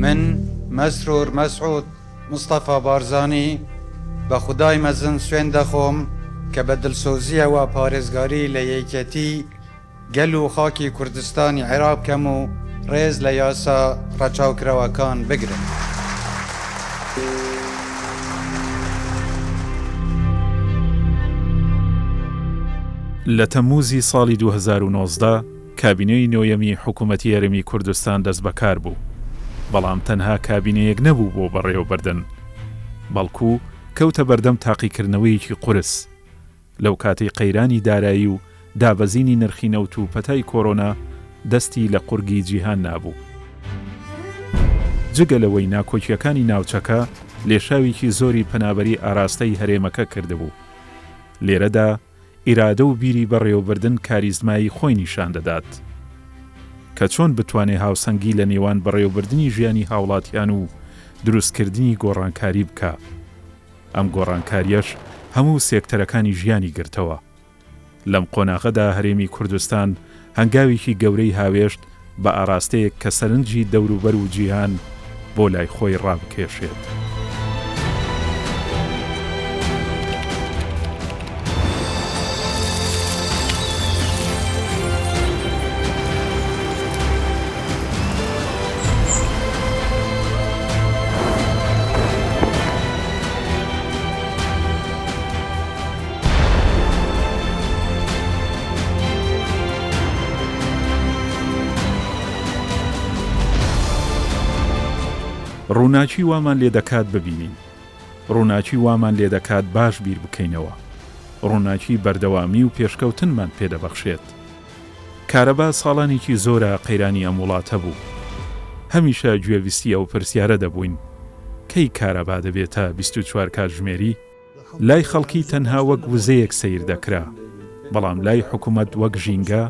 من مسرور مسعود مصطفى بارزانی بە خودای مەزن سوێن دەخۆم کە بە دڵسۆزیە و پارێزگاری لە یەکەتی گەل و خاکی کوردستانی عێراق بکەم و ڕێز لە یاسا ڕەچاوکرەوەکان بگرم. لە تەمموزی ساڵی 2019 کابینەی نۆیەمی حکوومەتی هەرێمی کوردستان دەست بەکار بوو، بەڵام تەنها کابینەیەک نەبوو بۆ بەڕێوەبردن، بەڵکو کەوتە بەردەم تاقیکردنەوەیەکی قورس. لەو کاتەی قەیرانی دارایی و دابەزینی نرخی نەوت و پەتای کۆرۆنا دەستی لە قورگی جیهان نابوو. جگە لەوەی ناکۆچیەکانی ناوچەکە لێشاوێکی زۆری پەنابەری ئاراستەی هەرێمەکە کردبوو. لێرەدا ئیرادە و بیری بەڕێوەبردن کاریزمایی خۆی نیشان دەدات کە چۆن بتوانێ هاوسەنگی لە نێوان بەڕێوەبردنی ژیانی هاوڵاتیان و دروستکردنی گۆڕانکاری بکە. ئەم گۆڕانکاریەش هەموو سێکتەرەکانی ژیانی گرتەوە. لەم قۆناغەدا هەرێمی کوردستان هەنگاوێکی گەورەی هاوێشت بە ئاراستەیەک کە سەرنجی دەوروبەر و جیهان بۆ لای خۆی ڕابکێشێت. ڕووناچی وامان لێ دەکات ببینین، ڕووناچی وامان لێ دەکات باش بیر بکەینەوە، ڕووناچی بەردەوامی و پێشکەوتنمان پێدەبەخشێت. کارەبا ساڵانێکی زۆرە قەیرانی ئەم وڵاتە بوو. هەمیشە گوێویستی ئەو پرسیارە دەبووین کەی کارەبا دەبێتە 24 کاتژمێری؟ لای خەڵکی تەنها وەک وزەیەک سەیر دەکرا، بەڵام لای حکوومەت وەک ژینگە،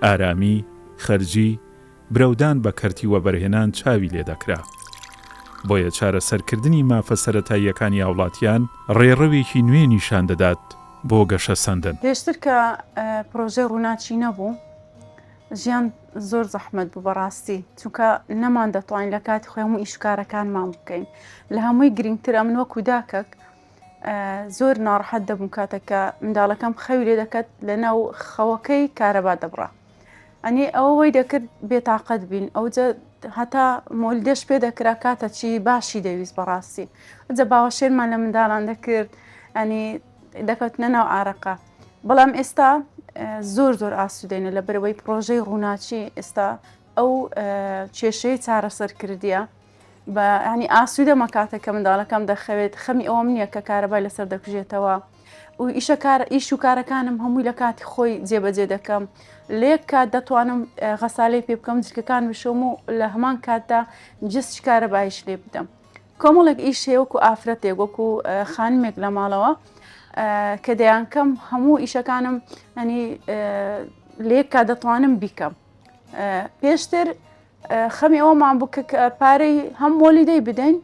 ئارامی، خەرجی، برەودان بە کەرتی وەبەرهێنان چاوی لێ دەکرا. بۆیە چارەسەرکردنی مافە سەرەتاییەکانی هاوڵاتیان ڕێڕەوێکی نوێ نیشان دەدات بۆ گەشە سەندن. پێشتر کە پرۆژێ ڕووناچی نەبوو، ژیان زۆر زەحمەت بوو بەڕاستی، چونکە نەمان دەتوانین لە کاتی خۆی هەموو ئیشکارەکانمان بکەین. لە هەمووی گرنگتر ئەمن وەکو داکەک زۆر ناڕەحەت دەبووم کاتێککە منداڵەکەم خەوی لێ دەکەت لەناو خەوەکەی کارەبا دەبڕا. ئەنی ئەوەی دەکرد بێتاقەت بین، ئەوجە هەتا مۆلدێش پێ دەکرا کاتە چی باشی دەویست بەڕاستی. جە باوەشێرمان لە منداڵان دەکرد، ئەنی دەکەوتنە ناو ئارەقە. بەڵام ئێستا زۆر ئاسوودێنە لە بەرەوەی پرۆژەی ڕووناچی ئێستا ئەو کێشەی چارەسەر کردیە بە ینی ئاسوودە مەکاتێککە منداڵەکەم دەخەوێت خەمی ئەوم نییە کە کارەبای لەسەر دەکوژێتەوە و ئیش و کارەکانم هەمووی لە کاتی خۆی جێبەجێ دەکەم. لێک کات دەتوانم غەسالەی پێ بکەم، جلکەکان بشۆم و لە هەمان کاتدا جست کارەبایش لێ بدەم. کۆمەڵێک ئیش هەیە وەکو ئافرەتێک وەکو خانمێک لە ماڵەوە کە دەیانکەم هەموو ئیشەکانم ینی لێک کات دەتوانم بیکەم. پێشتر خەمی ئەومان بوو کە پارەی هەم وەلیدەی بدەین،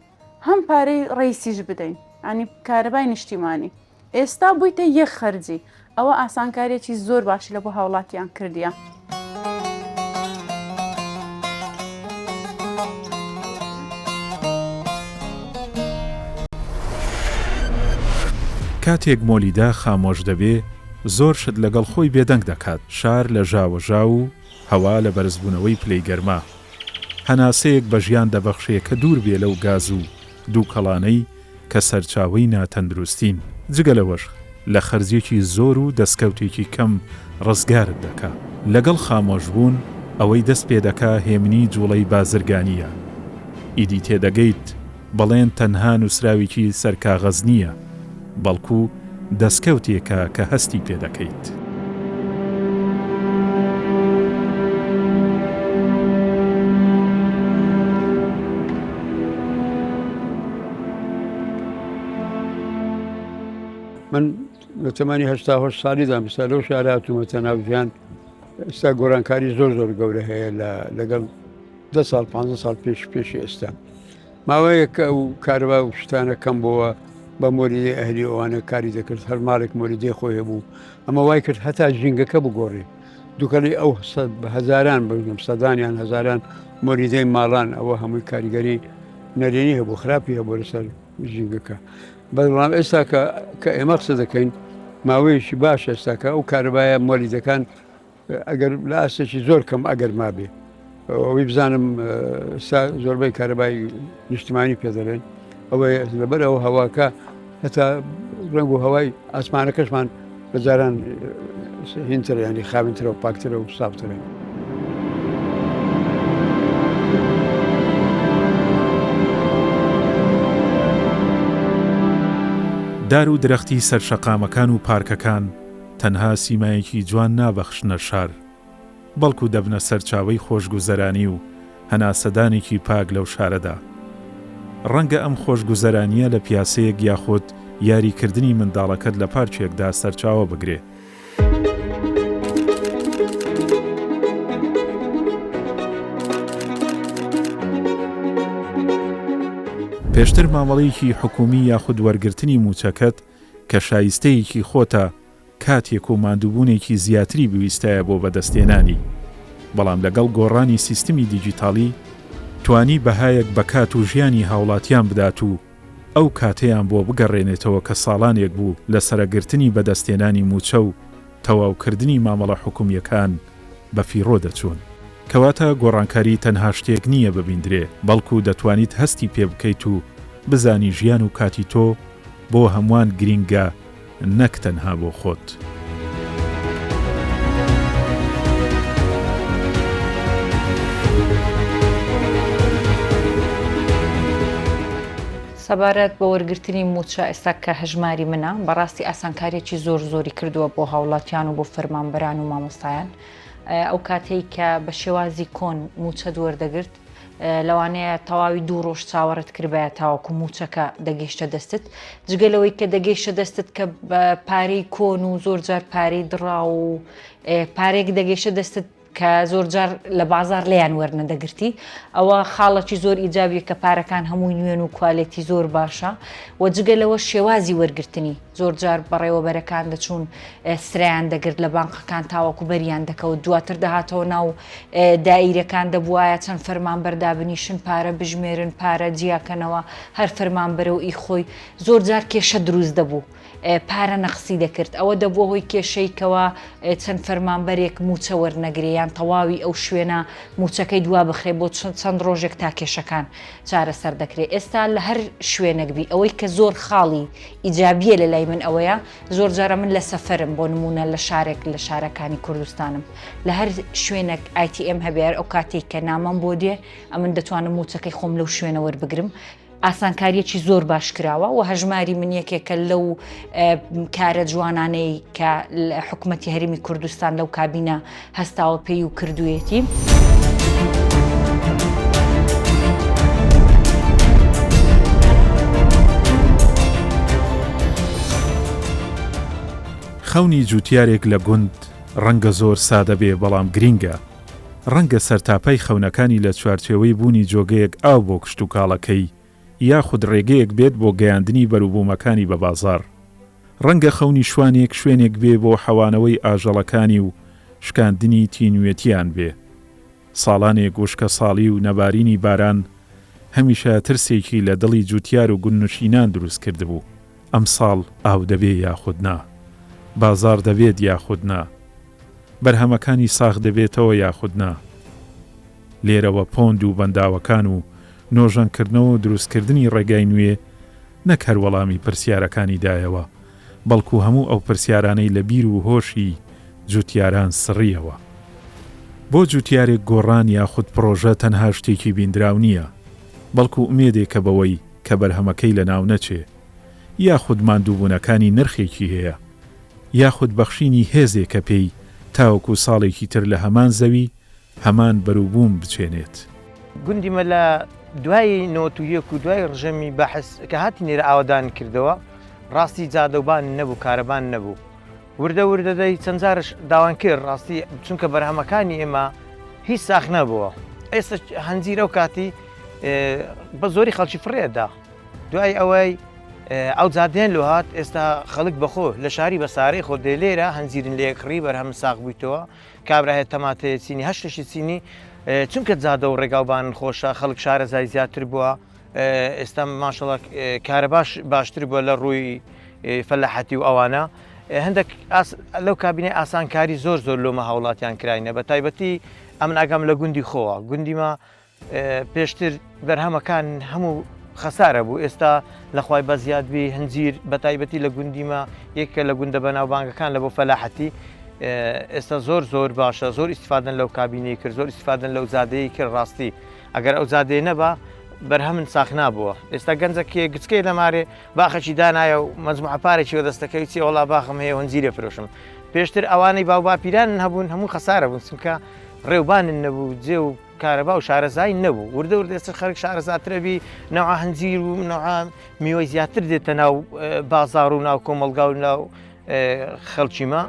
هەم پارەی ڕیسیش بدەین، ینی کارەبای نیشتیمانی. ئێستا بوویتە یەک خەرجی. ئەوە ئاسانکاریەکی زۆر باشی لە بۆ هاوڵاتیان کردیە. کاتێک مۆلیدا خامۆش دەبێ، زۆر شت لەگەڵ خۆی بێدەنگ دەکات. شار لە ژاوەژاو و هەوا لە بەرزبوونەوەی پلەی گەرما. هەناسەیەک بە ژیان دەبەخشێ کە دوور بێ لەو گاز و دووکەڵانەی کە سەرچاوەی ناتەندروستین. جگە لەوەش لە خەرجێکی زۆر و دەستکەوتێکی کەم ڕزگارت دەکا. لەگەڵ خامۆشبوون ئەوەی دەست پێ دەکا هێمنی جوڵەی بازرگانیە. ئیدی تێدەگەیت بەڵێن تەنها نووسراوێکی سەرکاغەز نییە، بەڵکو دەستکەوتێکە کە هەستی پێ دەکەیت. من لە تەمەنی 88 ساڵیدا ئێستا لەو شارە هاتوومەتە ناوژیان. ئێستا گۆڕانکاری زۆر گەورە هەیە لەگەڵ 10 ساڵ 15 ساڵ پێشی ئێستا. ماوەیە کە ئەو کارەبا و شتانە کەم بووە بە مۆریدەی ئەهلی ئەوانە کاری دەکرد، هەر ماڵێک مۆریدەی خۆی هەبوو. ئەمە وای کرد هەتا ژینگەکە بگۆڕێ. دووکەڵی ئەو هەزاران بگەم سەدانیان هەزاران مۆریدەی ماڵان ئەوە هەمووی کاریگەری نەرێنی هەبوو خراپی هەبوو لەسەر ژینگەکە بەڵام ئێستا کە ئێمە قسە دەکەین ماوەیەکی باش ئێستاکە ئەو کارەبایە مۆلیدەکان ئەگەر لە ئاستێکی زۆر کەم ئەگەر مابێ ئەوەی بزانم زۆربەی کارەبای نیشتیمانی پێدەڵێن ئەوەی لەبەر ئەو هەواکە هەتا ڕنگ و هەوای ئاسمانەکەشمان بەجاران هینتر ینی خاوینترە و پاکترە و سافترە. دار و درەختی سەرشەقامەکان و پارکەکان تەنها سیمایەکی جوان نابەخشنە شار، بەڵکو دەبنە سەرچاوەی خۆشگوزەرانی و هەناسەدانێکی پاک لەو شارەدا. ڕەنگە ئەم خۆشگوزەرانیە لە پیاسەیەک یاخود یاریکردنی منداڵەکەت لە پارچێکدا سەرچاوە بگرێ. پێشتر مامەڵەیەکی حکومی یاخود وەرگرتنی موچەکەت کە شایستەیەکی خۆتە کاتێک و ماندووبوونێکی زیاتری بویستایە بۆ بەدەستێنانی، بەڵام لەگەڵ گۆڕانی سیستمی دیجیتاڵی توانی بەهایەک بە کات و ژیانی هاوڵاتیان بدات و ئەو کاتەیان بۆ بگەڕێنێتەوە کە ساڵانێک بوو لە سەرەگرتنی بەدەستێنانی موچە و تەواوکردنی مامەڵە حکومیەکان بە فیڕۆ دەچوون. کەواتە گۆڕانکاری تەنها شتێک نییە ببیندرێ، بەڵکو دەتوانیت هەستی پێ بکەیت و بزانی ژیان و کاتی تۆ بۆ هەمووان گرینگە نەک تەنها بۆ خۆت. سەبارەت بە وەرگرتنی موچە ئێستا کە هەژماری منە بەڕاستی ئاسانکاریەکی زۆری کردووە بۆ هاوڵاتیان و بۆ فەرمانبەران و مامۆستایان. ئەو کاتەی کە بە شێوازی کۆن موچە دووەردەگرت لەوانەیە تەواوی 2 ڕۆژ چاوەڕێت کردبایە تاوەکو موچەکە دەگەیشتە دەستت، جگەلەوەی کە دەگەیشتە دەستت کە پارەی کۆن و زۆرجار پارەی دڕا و پارێک دەگەیشتە دەستت کە زۆرجار لە بازار لەیان وەرنەدەگرتی، ئەوە خاڵێکی زۆر ئیجابیە کە پارەکان هەمووی نوێن و کوالێتی زۆر باشە و جگەلەوە شێوازی وەرگرتنی زۆرجار بەڕێوەبەرەکان دەچوون سرایان دەگرت لە بانقەکان تاوەکو بەریان دەکەوت، دواتر دەهاتەوە ناو دائیرەکان دەبوایە چەند فەرمانبەردا بنیشن پارە بژمێرن پارە جیاکەنەوە هەر فەرمانبەرە و ئیخۆی زۆرجار کێشە دروست دەبوو. پارە نەخسی دەکرد ئەوە دەبووە هۆی کێشەیکەوە چەند فەرمانبەرێک موچە وەرنەگریان تەواوی ئەو شوێنە موچەکەی دوا بخێ بۆ چەند ڕۆژێک تا کێشەکان چارەسەر دەکرێت. ئێستا لە هەر شوێنێکبی ئەوەی کە زۆر خاڵی ئیجابیە لە لای من ئەوەیە زۆر جارە من لە سەفەرم بۆ نمونە لە شارێک لە شارەکانی کوردستانم لە هەر شوێنێک ATM هەبێر ئەو کاتێک کە نامەم بۆ دێ ئەمن دەتوانم موچەکەی خۆم لەو شوێنە وەربگرم. ئاسانکاریەکی زۆر باش کراوە و هەژماری من یەکێکە لەو کارە جوانانەی کە حکوومەتی هەرێمی کوردستان لەو کابینە هەستاوە پێی و کردوێتی. خەونی جوتیارێک لە گوند ڕەنگە زۆر سادە بێ بەڵام گرینگە، ڕەنگە سەرتاپەی خەونەکانی لە چوارچێوەی بوونی جۆگەیەک ئاو بۆ کشت و کاڵەکەی یاخود ڕێگەیەک بێت بۆ گەیاندنی بەروبوومەکانی بە بازار، ڕەنگە خەونی شوانێک شوێنێک بێ بۆ حەوانەوەی ئاژەڵەکانی و شکاندنی تینوێتیان بێ. ساڵانێک وشکە ساڵی و نەبارینی باران هەمیشە ترسێکی لە دڵی جوتیار و گونوشینان دروست کردبوو. ئەم ساڵ ئاو دەبێ یاخود نا، بازار دەبێت یاخود نا، بەرهەمەکانی ساخ دەبێتەوە یاخود نا. لێرەوە پۆند و بەنداوەکان و نۆژەنکردنەوە و دروستکردنی ڕێگای نوێ نەک هەر وەڵامی پرسیارەکانی دایەوە، بەڵکو هەموو ئەو پرسیارانەی لە بیر و هۆشی جوتیاران سڕیەوە. بۆ جوتیارێک گۆڕان یاخود پرۆژە تەنها شتێکی بیندراو نییە، بەڵکو ئومێدێکە بەوەی کە بەرهەمەکەی لە ناو نەچێ، یاخود ماندووبوونەکانی نرخێکی هەیە، یاخود بەخشینی هێزێکە پێی تاوەکو ساڵێکی تر لە هەمان زەوی هەمان بەروبووم بچێنێت. گوندی مە لە دوای نۆتویەک و دوای ڕژەمی بەحس کە هاتی نێرە ئاوادان کردەوە ڕاستی جادەوبان نەبوو، کارەبان نەبوو. وردە وردەدەی چەند جارش داوان کرد ڕاستی چونکە بەرهەمەکانی ئێمە هیچ ساخ نەبووە. ئێستا هەنجیرە و کاتی بە زۆری خەڵکی فڕێدا. دوای ئەوەی ئەو جادێن لە هات ئێستا خەڵک بەخۆ لە شاری بەسارەی خۆ دێ لێرە هەنجیرن لێکڕی بەرهەم ساغ بوویتەوە کابراهێت تەماتەیە چینی هەشتشی چینی چونکە جادە و ڕێگاوبان خۆشە خەڵک شارەزای زیاتر بووە ئێستا ماشەڵە کارە باشتر بووە لە ڕووی فەلاحەتی و ئەوانە هەندێک لەو کابینەی ئاسانکاری زۆر لۆمە هاوڵاتیان کراینە بە تایبەتی ئەمن ئاگام لە گوندی خۆوە گوندیمە پێشتر بەرهەمەکان هەموو خەسارە بوو ئێستا لەخوای بە زیادبی هەنجیر بە تایبەتی لە گوندیمە یەکە لە گوندە بەناوبانگەکان لە بۆ فەلاحەتی ئێستا زۆر باشە زۆر ئیسفادن لەو کابینەی کرد زۆر ئیسفادن لەو زادەیە کرد ڕاستی ئەگەر ئەو زادەیە نەبا بەرهەمن ساخ نابووە ئێستا گەنجەکێ گچکەی لەمارێ باخەکی دانایە و مەجموعە پارێکی دەستەکەی چی وڵا باخم هەیە هەنجیرە فرۆشم پێشتر ئەوانەی باوباپیرانن هەبوون هەموو خەسارە بوون چونکە ڕێوبانن نەبوو جێ و کارەبا و شارەزای نەبوو وردە ئێستا خەرک شارەزاترەبی نەوە هەنجیر و نەوە میوەی زیاتر دێتە ناو بازاڕ و ناو کۆمەلگا و ناو خەڵکیمە.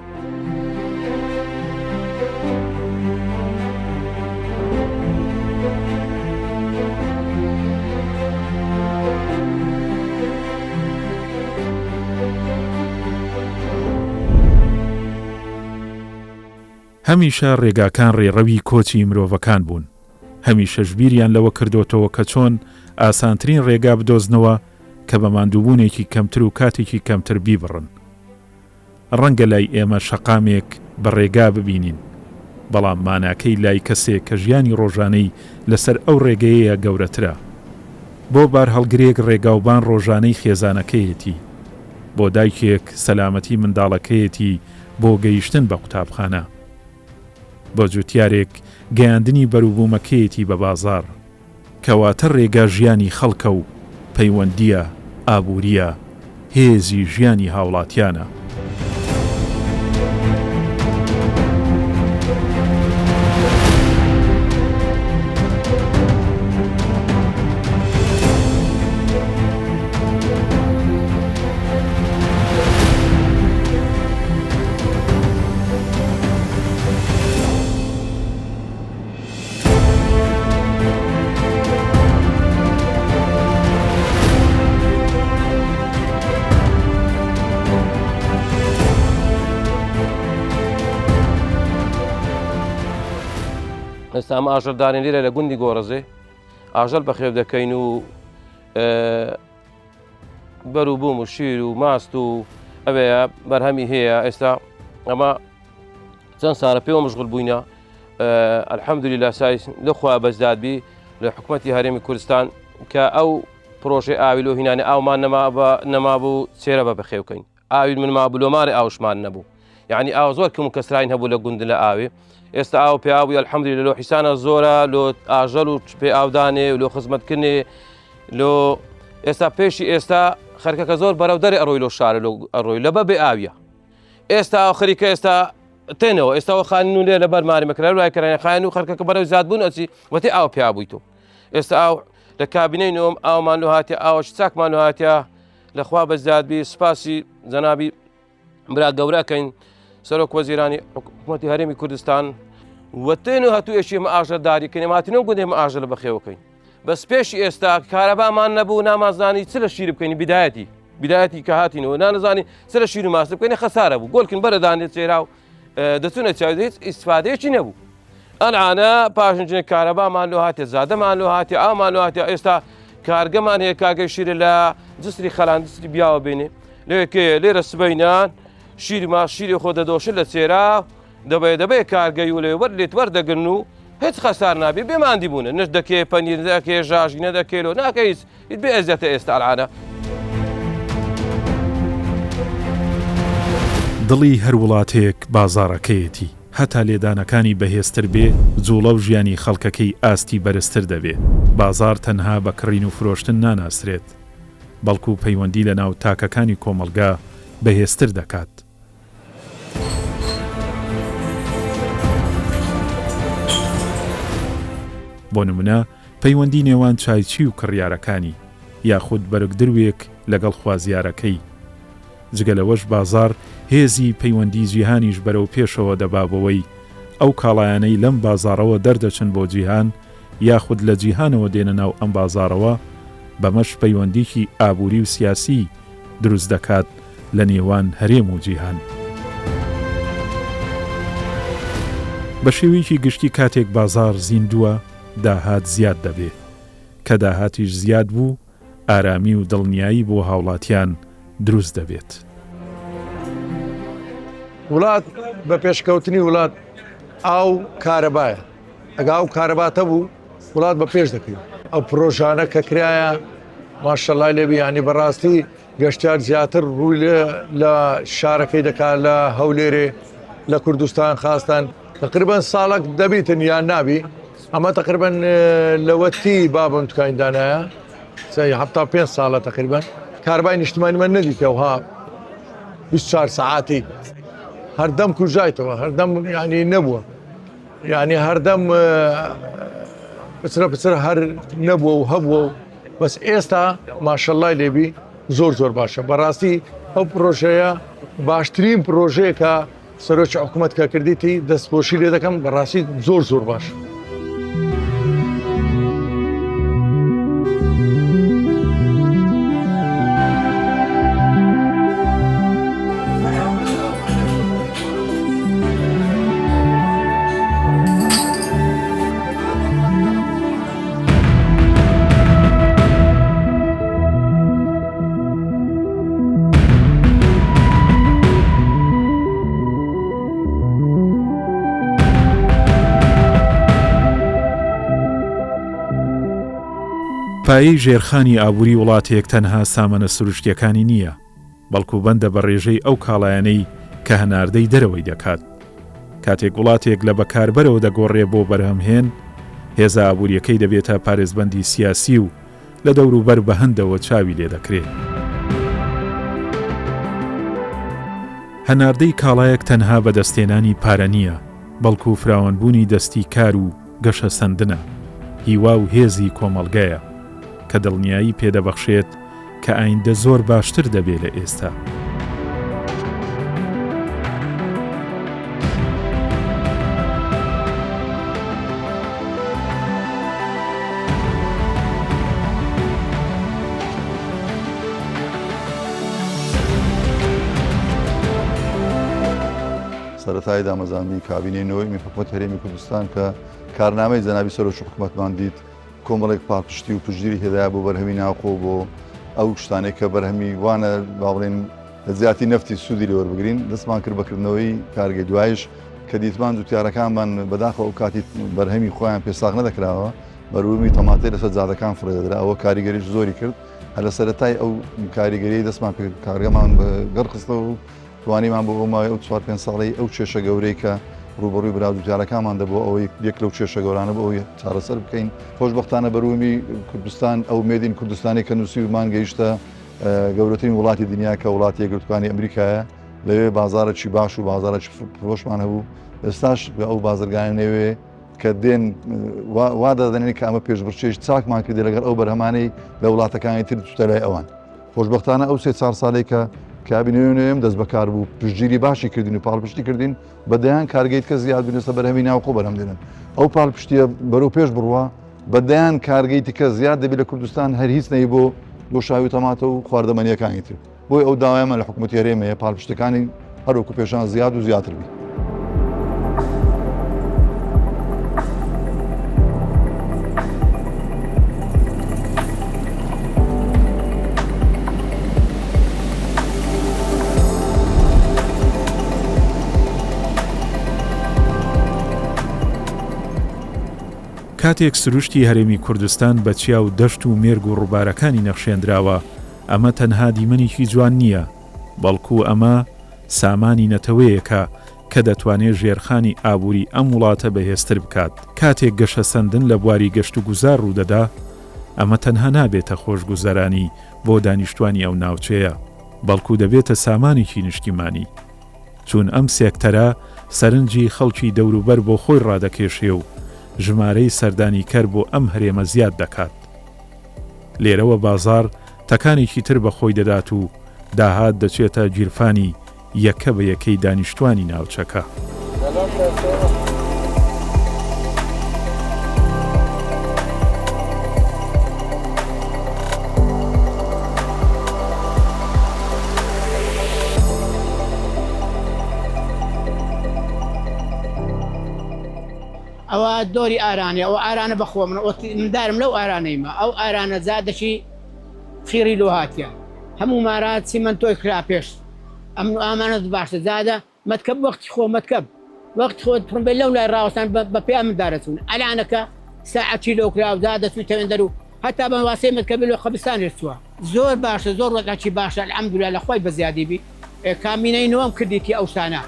هەمیشە ڕێگاکان ڕێڕەوی کۆچی مرۆڤەکان بوون هەمیشە ژبیریان لەوە کردوتەوە کە چۆن ئاسانترین ڕێگا بدۆزنەوە کە بە ماندووبوونێکی کەمتر و کاتێکی کەمتر بیبڕن ڕەنگە لای ئێمە شەقامێک بە ڕێگا ببینین بەڵام ماناکەی لای کەسێک کە ژیانی ڕۆژانەی لەسەر ئەو ڕێگەیەیە گەورەترە بۆ بار هەڵگرێک ڕێگاوبان ڕۆژانەی خێزانەکەیەتی بۆ دایکێک سەلامەتی منداڵەکەیەتی بۆ گەیشتن بە قوتابخانە بۆ جوتیارێک گەیاندنی بەروبوومەکەیەتی بە بازار کەواتە ڕێگا ژیانی خەڵکە و پەیوەندیە ئابووریە هێزی ژیانی هاوڵاتیانە ئێستا ئەمە ئاژەڵدارین لێرە لە گوندی گۆڕەزێ ئاژەڵ بەخێو دەکەین و بەروبووم و شیر و ماست و ئەوەیە بەرهەمی هەیە ئێستا ئەمە چەند ساڵە پێوە مشغول بووینە ئەلحەمدولیلا سای لەخوا بەزدادبی لە حکوومەتی هەرێمی کوردستان کە ئەو پرۆژەی ئاوی لۆ هینانە ئاومان نەمابوو چێرە بە بەخێوکەین ئاوی من مابوو لۆمارە ئاوشمان نەبوو یعنی ئاو زۆر کەم و کەسراین هەبوو لە گوند لە ئاوێ ئێستا ئاو پێ ئاوی ئەلحەمدولیلا لۆ حیسانە زۆرە لۆ ئاژەڵ و پێ ئاودانێ و لۆ خزمەتکردنێ لۆ ئێستا پێشی ئێستا خەرکەکە زۆر بەرەو دەرێ ئەڕۆی لۆ شارە ئەڕۆی لە بەبێ ئاویە ئێستا ئەو خەریکە ئێستا تێنەوە ئێستا خانین و لێ لە بەرماری مەکرا وای کەرانە خاین و خەرکەکە بەرەو زیاد بوون ئەچی وەتی ئاو پێ بوویتەوە ئێستا ئاو لە کابینەی نۆم ئاومان لۆ هاتیە ئاوەش چاکمان لۆ هاتیە لەخوا بەزیادبی سپاسی جەنابی برا گەورەکەین سەرۆک وەزیرانی حکوومەتی هەرێمی کوردستان وەتێن و هەتوویەشی ئێمە ئاژەداریکەین ماتینەوە گوندێمە ئاژە لە بەخێوەکەین بەس پێشی ئێستا کارەبامان نەبوو نامازانی چ لە شیر بکەین بیدایەتی کە هاتینەوە نانەزانی چ لە شیر و ماست بکەینە خەسارە بوو گۆڵکن بەرەدانێت چێرا و دەچونە چاوی هیچ ئیسفادەیەکی نەبوو ئەلعانە پاشنجنە کارەبامان لۆ هاتێ زادەمان لۆ هاتێ ئامان لۆ هاتێ ئێستا کارگەمان هەیە کاگەی شیرە لە جسری خەلان جسری بیاوە بینێ لێکێ لێرە سبەینان شیری ما شیری خۆ دەدۆشن لە چێرا دەبێ کارگەی و لێوەەر لێت وەردەگرن و هیچ خەسار نابێ بێماندی بوونە نش دەکێ پەنیر دەکێ ژاژینە دەکێلۆ ناکە هیچ بێ ئەزیەتە ئێستا ئەلعانە دڵی هەر وڵاتەیەک بازاڕەکەیەتی هەتا لێدانەکانی بەهێزتر بێ جوڵە و ژیانی خەڵکەکەی ئاستی بەرزتر دەبێ بازار تەنها بە کڕین و فرۆشتن ناناسرێت بەڵکو پەیوەندی لە ناو تاکەکانی کۆمەلگا بەهێزتر دەکات بۆ نمونە پەیوەندی نێوان چایچی و کڕیارەکانی یاخود بەرگدروێک لەگەڵ خوازیارەکەی جگەلەوەش بازار هێزی پەیوەندی جیهانیش بەرەو پێشەوە دەبابەوەی ئەو کاڵایانەی لەم بازارەوە دەردەچن بۆ جیهان یاخود لە جیهانەوە دێنە ناو ئەم بازارەوە بەمەش پەیوەندیکی ئابووری و سیاسی دروست دەکات لە نێوان هەرێم و جیهان. بە شێوەیەکی گشتی کاتێک بازار زیندووە داهات زیاد دەبێت کە داهاتیش زیاد بوو ئارامی و دڵنیایی بۆ هاوڵاتیان دروست دەبێت. وڵات بە پێشکەوتنی وڵات ئاو کارەبایە ئەگە ئەو کارەباتە بوو وڵات بە پێش دەکەوێت. ئەو پرۆژانە کە کرایە ماشەڵای لێبی ینی بەڕاستی گەشتیار زیاتر ڕووی لە شارەکەی دەکات لە هەولێرێ لە کوردستان خاستان تقریبان ساڵک دەبیتن یان نابی ئەمە تقریبان لەوەتی بابم تکایندانایە 5 ساڵە تقریبان کاربای نیشتمانی من نەدیتەوەها 24 ساعتی هەردەم کوژایتەوە هەردەم ینی نەبووە ینی هەردەم پچرە هەر نەبووە و هەبووە و بەس ئێستا ماشەڵای لێبی زۆر باشە بەڕاستی ئەو پرۆژەیە باشترین پرۆژەیەکە سەرۆکی حکوومەت کە کردیتی دەستخۆشی لێ دەکەم بەڕاستی زۆر باش. پایەی ژێرخانی ئابووری وڵاتێک تەنها سامانە سروشتیەکانی نییە، بەڵکو بەندە بە ڕێژەی ئەو کاڵایانەی کە هەناردەی دەرەوەی دەکات. کاتێک وڵاتێک لە بەکاربەرەوە دەگۆڕێ بۆ بەرهەمهێن، هێزە ئابووریەکەی دەبێتە پارێزبەندی سیاسی و لە دەوروبەر بە هەندەوە چاوی لێ دەکرێت. هەناردەی کاڵایەک تەنها بەدەستێنانی پارە نییە، بەڵکو فراوانبوونی دەستی کار و گەشە سەندنە، هیوا و هێزی کۆمەڵگەیە کە دڵنیایی پێدەبەخشێت کە ئایندە زۆر باشتر دەبێت لە ئێستا. سەرەتای دامەزاندنی کابینەی میرحکومەت هەرێمی کوردستان کە کارنامەی جەنابی سەرۆکی حکوومەتمان دیت کۆمەڵێک پاڵپشتی و پشتگیری هێدایە بۆ بەرهەمی ناوخۆ بۆ ئەو شتانێک کە بەرهەمی وانە باڵێن زیاتی نەفتی سوودی لێوەربگرین دەستمان کرد بەکردنەوەی کارگەی دوایش کە دیتمان جوتیارەکانمان بەداخە ئەو کاتی بەرهەمی خۆیان پێساغ نەدەکراوە بەرومی تەماتەی لەسەر جادەکان فڕێدەدرا ئەوە کاریگەریش زۆری کرد هە لە سەرەتای ئەو کاریگەری دەستمان کارگەمان گەڕخستە و توانیمان بۆ ئەومای ئەو 4-5 ساڵی ئەو کێشە گەورەی کە ڕوبەڕووی برا جوتیارەکانمان دەبوو ئەوەی یەک لەو کێشە گەورانە بۆ ئەوی چارەسەر بکەین. خۆشبەختانە بەرومی کوردستان ئەو مێدین کوردستانی کە نووسیمان گەیشتە گەورەترین وڵاتی دنیا کە وڵاتی یەکگرتووەکانی ئەمریکایە لەوێ بازارێکی باش و بازارێکی فرۆشمان هەبوو ئێستاش بە ئەو بازرگانە نێوێ کە دێن وا دەدەنێن کە ئەمە پێشبڕکێش چاکمان کردی لەگەڵ ئەو بەرهەمانەی لە وڵاتەکانی تر چتە لای ئەوان. خۆشبەختانە ئەو 3-4 ساڵێک کە کابینەوەیم دەست بەکار بوو پشتگیری باشی کردین و پاڵپشتی کردین بەدەیان کارگەیت کە زیاد بنێسە بەرهەمی ناوخۆ بەرهەم دێنن ئەو پاڵپشتیە بەرەو پێش بڕوە بەدەیان کارگەیتی کە زیاد دەبێت لە کوردستان هەر هیچ نەی بۆ شاوی تەماتە و خواردەمەنیەکانی تر بۆی ئەو داوایمە لە حکوومەتی هەرێمەیە پاڵپشتەکانی هەروەکو پێشان زیاد و زیاتر بی. کاتێک سروشتی هەرێمی کوردستان بە چیا و دەشت و مێرگ و ڕووبارەکانی نەخشێنراوە ئەمە تەنها دیمەنێکی جوان نییە بەڵکو ئەمە سامانی نەتەوەیەکە کە دەتوانێت ژێرخانی ئابووری ئەم وڵاتە بەهێزتر بکات. کاتێک گەشە سەندن لە بواری گەشت و گوزار ڕوودەدا ئەمە تەنها نابێتە خۆشگوزەرانی بۆ دانیشتوانی ئەو ناوچەیە بەڵکو دەبێتە سامانێکی نیشتیمانی چون ئەم سێکتەرە سەرنجی خەڵکی دەوروبەر بۆ خۆی ڕادەکێشێ و ژمارەی سەردانی کەر بۆ ئەم هەرێمە زیاد دەکات. لێرەوە بازار تەکانێکی تر بە خۆی دەدات و داهات دەچێتە گیرفانی یەکە بە یەکەی دانیشتوانی ناوچەکە. دۆری ئارانێ ئەو ئارانە بەخۆ مندارم لەو ئارانەیمە ئەو ئارانە زادەشی خیری لۆ هاتیە هەموو مارات سیمەنتۆی کرا پێش ئەمن و ئامانەت باشە زادە مەتکەب وەختی خۆ مەتکەب وەخت خۆت پڕمبێ لەو لای ڕاوەستان بە پێ مندارەچوون ئەلانەکە ساعەتی لۆ کرا و زادەچوی تەوێندەر و هەتا بە واسەی مەتکەبی لۆ خەبستان ێرچووە زۆر باشە زۆر ڕێگاکی باشە الحەمدولیا لە خۆی بەزیادی بی کامینەی نوەم کردیتی ئەو شانە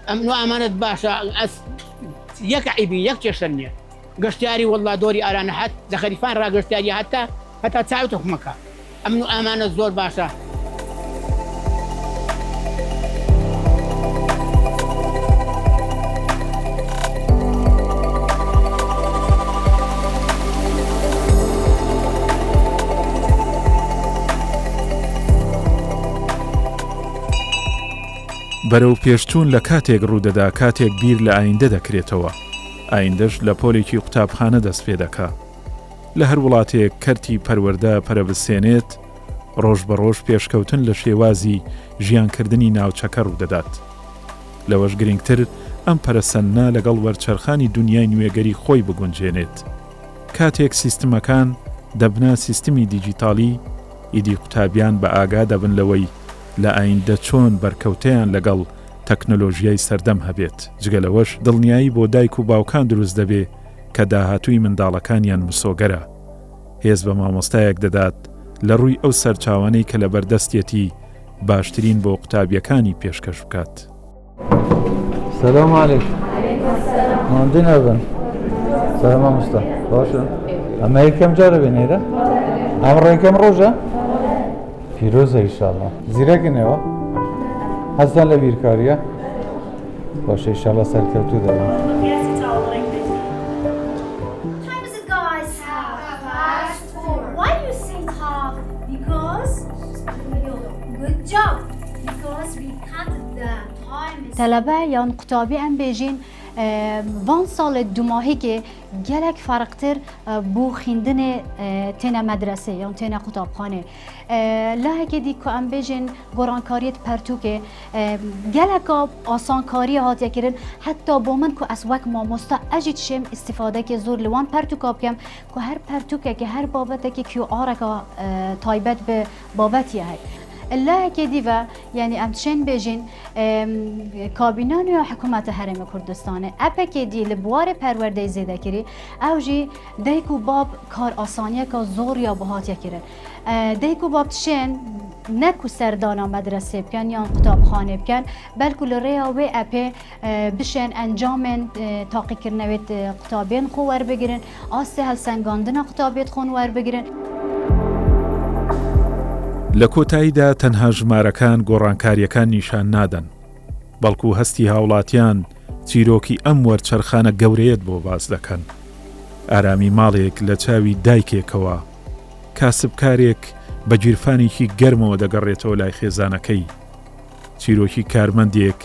ئەمن و ئامانەت باشە یەک عیبی یەک کێشە نییە گەشتیاری وەڵا دۆری ئارانە هەت لە خەریفان ڕاگەشتیاری هەتا چاوتە حکومەکە ئەمن و ئامانەت زۆر باشە. بەرەو پێشچوون لە کاتێک ڕوودەدا کاتێک بیر لە ئایندە دەکرێتەوە ئایندەش لە پۆلێکی قوتابخانە دەست پێ دەکا لە هەر وڵاتێک کەرتی پەروەردە پەرەبسێنێت ڕۆژ بە ڕۆژ پێشکەوتن لە شێوازی ژیانکردنی ناوچەکە ڕوودەدات لەوەش گرنگتر ئەم پەرەسەنە لەگەڵ وەرچەرخانی دنیای نوێگەری خۆی بگونجێنێت کاتێک سیستمەکان دەبنە سیستمی دیجیتالی ئیدی قوتابیان بە ئاگا دەبن لەوەی لە ئایندە چۆن بەرکەوتیان لەگەڵ تەکنۆلۆژیای سەردەم هەبێت جگەلەوەش دڵنیایی بۆ دایک و باوکان دروست دەبێ کە داهاتووی منداڵەکانیان مسۆگەرە هێز بە مامۆستایەک دەدات لە ڕووی ئەو سەرچاوانەی کە لە بەردەستێتی باشترین بۆ قوتابیەکانی پێشکەش بکات. سلام علیکم. ماندین ئەبن. سلام مامۆستا. باشە. ئەمە یەکەم جارە بێنێرە؟ ئەمڕۆ یەکەم ڕۆژە؟ پیرۆزە ئیشاڵڵا. زیرەکنەوە؟ هەستان لە بیرکاریە؟ باشە ئیشاڵڵا سەرکەوتوو دەبن. تەلەبە یان قوتابی ئەم بێژین وان ساڵێ دوماهیکێ gelek farktir بۆ خوێندنê têne medrese yan têne qutabxane lahekê dî ku em bêjin gorankariyê pertûkê geleka asankariye hatiye kirin heta bo min ku ez wek mamosta ez jî tişêm îstîfadekê zor li wan pertûka bikim ku her pertûkekê her babetekê QR-eka taybet bi babetiye heye اللهكي ديفا يعني امتشين بيجين كابينان يا حكومة هرم كردستان ابكي دي لبوار پرورده زيده كري او جي ديكو باب كار آسانيه كا زور يا بهات يكرن ديكو باب تشين نكو سردانا مدرسه بكن يان قطابخانه بكن بلكو لريا وي ابي بشن انجامن تاقي كرنويت قطابين خو ور بگيرن آسه هل سنگاندنا قطابيت خون ور بگيرن لە کۆتاییدا تەنها ژمارەکان گۆڕانکاریەکان نیشان نادەن بەڵکو هەستی هاوڵاتیان چیرۆکی ئەم وەرچەرخانە گەورەیەت بۆ باز دەکەن ئارامی ماڵێک لە چاوی دایکێکەوە کاسبکارێک بە گیرفانێکی گەرمەوە دەگەڕێتەوە لای خێزانەکەی چیرۆکی کارمەندێک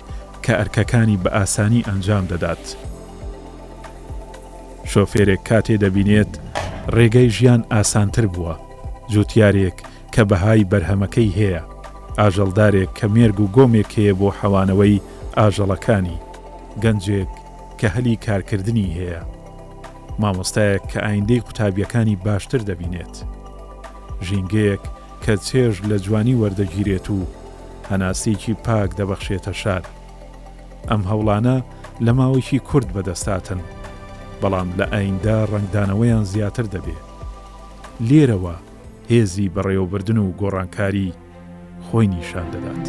کە ئەرکەکانی بە ئاسانی ئەنجام دەدات شۆفێرێک کاتێ دەبینێت ڕێگەی ژیان ئاسانتر بووە جوتیارێک کە بەهای بەرهەمەکەی هەیە ئاژەڵدارێک کە مێرگ و گۆمێک هەیە بۆ حەوانەوەی ئاژەڵەکانی گەنجێک کە هەلی کارکردنی هەیە مامۆستایەک کە ئایندەی قوتابیەکانی باشتر دەبینێت ژینگەیەک کە چێژ لە جوانی وەردەگیرێت و هەناسێکی پاک دەبەخشێتە شار ئەم هەوڵانە لە ماوەیەکی کورد بەدەستاتن بەڵام لە ئایندە ڕەنگدانەوەیان زیاتر دەبێت لێرەوە هێزی بەڕێوەبردن و گۆڕانکاری خۆی نیشان دەدات.